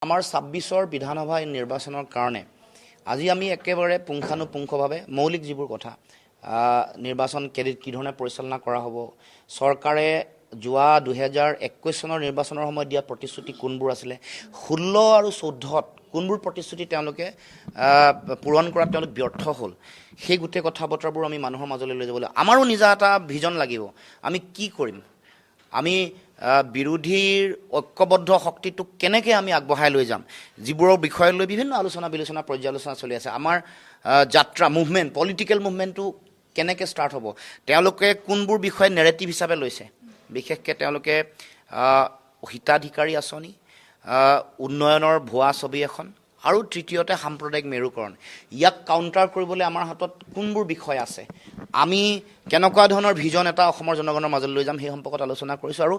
আমাৰ ২৬ৰ বিধানসভা নিৰ্বাচনৰ কাৰণে আজি আমি একেবাৰে পুংখানুপুংখভাৱে মৌলিক যিবোৰ কথা নিৰ্বাচন কি ধৰণে পৰিচালনা কৰা হ'ব, চৰকাৰে যোৱা ২০২১ চনৰ নিৰ্বাচনৰ সময়ত দিয়া প্ৰতিশ্ৰুতি কোনবোৰ আছিলে, ১৬ আৰু ১৪ত কোনবোৰ প্ৰতিশ্ৰুতি তেওঁলোকে পূৰণ কৰাত তেওঁলোক ব্যৰ্থ হ'ল, সেই গোটেই কথা বতৰাবোৰ আমি মানুহৰ মাজলৈ লৈ যাব লাগিব। আমাৰো নিজা এটা ভিজন লাগিব, আমি কি কৰিম, আমি বিৰোধীৰ ঐক্যবদ্ধ শক্তিটোক কেনেকৈ আমি আগবঢ়াই লৈ যাম, যিবোৰৰ বিষয়ে লৈ বিভিন্ন আলোচনা বিলোচনা পৰ্যালোচনা চলি আছে। আমাৰ যাত্ৰা মুভমেণ্ট, পলিটিকেল মুভমেণ্টটো কেনেকৈ ষ্টাৰ্ট হ'ব, তেওঁলোকে কোনবোৰ বিষয় নেৰেটিভ হিচাপে লৈছে, বিশেষকৈ তেওঁলোকে হিতাধিকাৰী আঁচনি, উন্নয়নৰ ভুৱা ছবি এখন, আৰু তৃতীয়তে সাম্প্ৰদায়িক মেৰুকৰণ, ইয়াক কাউণ্টাৰ কৰিবলৈ আমাৰ হাতত কোনবোৰ বিষয় আছে, আমি কেনেকুৱা ধৰণৰ ভিজন এটা অসমৰ জনগণৰ মাজলৈ লৈ যাম, সেই সম্পৰ্কত আলোচনা কৰিছোঁ। আৰু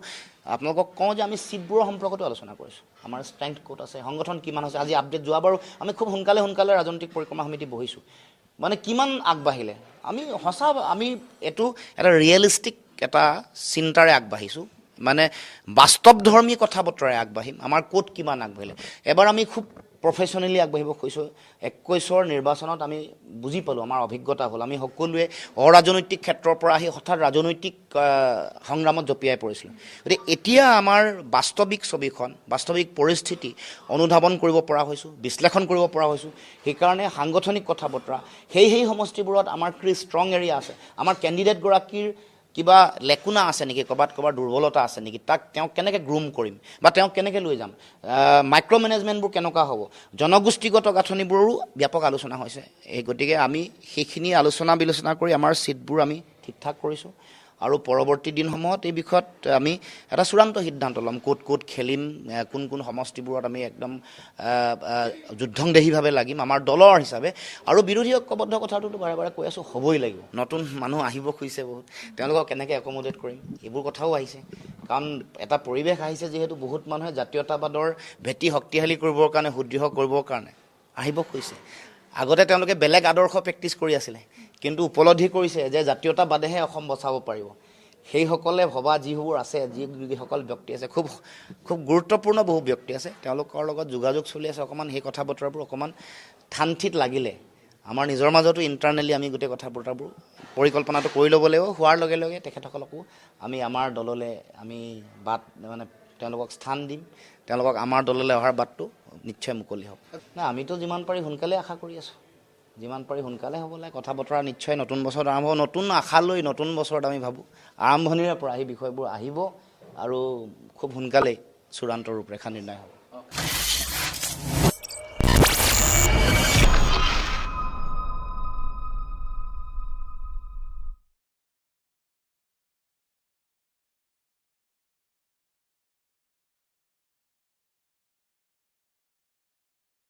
আপোনালোকক কওঁ যে আমি ছিটবোৰৰ সম্পৰ্কতো আলোচনা কৰিছোঁ, আমাৰ ষ্ট্ৰেংথ ক'ত আছে, সংগঠন কিমান আছে। আজি আপডেট যোৱাবাৰো আমি খুব সোনকালে ৰাজনৈতিক পৰিক্ৰমা সমিতি বহিছোঁ, মানে কিমান আগবাঢ়িলে আমি সঁচা, আমি এইটো এটা ৰিয়েলিষ্টিক এটা চিন্তাৰে আগবাঢ়িছোঁ, মানে বাস্তৱধৰ্মী কথা বতৰাৰে আগবাঢ়িম। আমাৰ ক'ত কিমান আগবাঢ়িলে এবাৰ আমি খুব প্ৰফেশ্যনেলি আগবাঢ়িব খুজিছোঁ। ২১ৰ নিৰ্বাচনত আমি বুজি পালোঁ, আমাৰ অভিজ্ঞতা হ'ল, আমি সকলোৱে অৰাজনৈতিক ক্ষেত্ৰৰ পৰা আহি হঠাৎ ৰাজনৈতিক সংগ্ৰামত জঁপিয়াই পৰিছিলোঁ। গতিকে এতিয়া আমাৰ বাস্তৱিক ছবিখন, বাস্তৱিক পৰিস্থিতি অনুধাৱন কৰিব পৰা হৈছোঁ, বিশ্লেষণ কৰিব পৰা হৈছোঁ। সেইকাৰণে সাংগঠনিক কথা বতৰা সেই সমষ্টিবোৰত আমাৰ কি ষ্ট্ৰং এৰিয়া আছে, আমাৰ কেণ্ডিডেটগৰাকীৰ কিবা লেকুনা আছে নেকি, ক'ৰবাত দুৰ্বলতা আছে নেকি, তাক তেওঁক কেনেকৈ গ্ৰুম কৰিম বা তেওঁক কেনেকৈ লৈ যাম, মাইক্ৰ' মেনেজমেণ্টবোৰ কেনেকুৱা হ'ব, জনগোষ্ঠীগত গাঁথনিবোৰো ব্যাপক আলোচনা হৈছে। এই গতিকে আমি সেইখিনি আলোচনা বিলোচনা কৰি আমাৰ ছিটবোৰ আমি ঠিক ঠাক কৰিছোঁ, আৰু পৰৱৰ্তী দিনসমূহত এই বিষয়ত আমি এটা চূড়ান্ত সিদ্ধান্ত ল'ম, ক'ত খেলিম, কোন সমষ্টিবোৰত আমি একদম যুদ্ধংদেহীভাৱে লাগিম আমাৰ দলৰ হিচাপে। আৰু বিৰোধী ঐক্যবদ্ধ কথাটোতো বাৰে বাৰে কৈ আছোঁ, হ'বই লাগিব। নতুন মানুহ আহিব খুজিছে বহুত, তেওঁলোকক কেনেকৈ একমোডেট কৰিম, এইবোৰ কথাও আহিছে। কাৰণ এটা পৰিৱেশ আহিছে, যিহেতু বহুত মানুহে জাতীয়তাবাদৰ ভেটি শক্তিশালী কৰিবৰ কাৰণে, সুদৃঢ় কৰিবৰ কাৰণে আহিব খুজিছে। আগতে তেওঁলোকে বেলেগ আদৰ্শ প্ৰেক্টিছ কৰি আছিলে, কিন্তু উপলব্ধি কৰিছে যে জাতীয়তাবাদেহে অসম বচাব পাৰিব। সেইসকলে ভবা যিবোৰ আছে, যিসকল ব্যক্তি আছে, খুব গুৰুত্বপূৰ্ণ বহু ব্যক্তি আছে, তেওঁলোকৰ লগত যোগাযোগ চলি আছে। অকণমান সেই কথা বতৰাবোৰ অকণমান ঠান-ঠিত লাগিলে আমাৰ নিজৰ মাজতো ইণ্টাৰনেলি আমি গোটেই কথা বতৰাবোৰ পৰিকল্পনাটো কৰি ল'ব লাগিব। হোৱাৰ লগে লগে তেখেতসকলকো আমি আমাৰ দললৈ আমি মানে তেওঁলোকক স্থান দিম, তেওঁলোকক আমাৰ দললৈ অহাৰ বাটটো নিশ্চয় মুকলি হ'ব। নাই, আমিতো যিমান পাৰি সোনকালে আশা কৰি আছোঁ, যিমান পাৰি সোনকালে হ'ব লাগে। কথা বতৰা নিশ্চয় নতুন বছৰত আৰম্ভ হ'ব, নতুন আশা লৈ নতুন বছৰত আমি ভাবোঁ আৰম্ভণিৰে পৰা এই বিষয়বোৰ আহিব আৰু খুব সোনকালেই চূড়ান্ত ৰূপৰেখা নিৰ্ণয় হ'ব।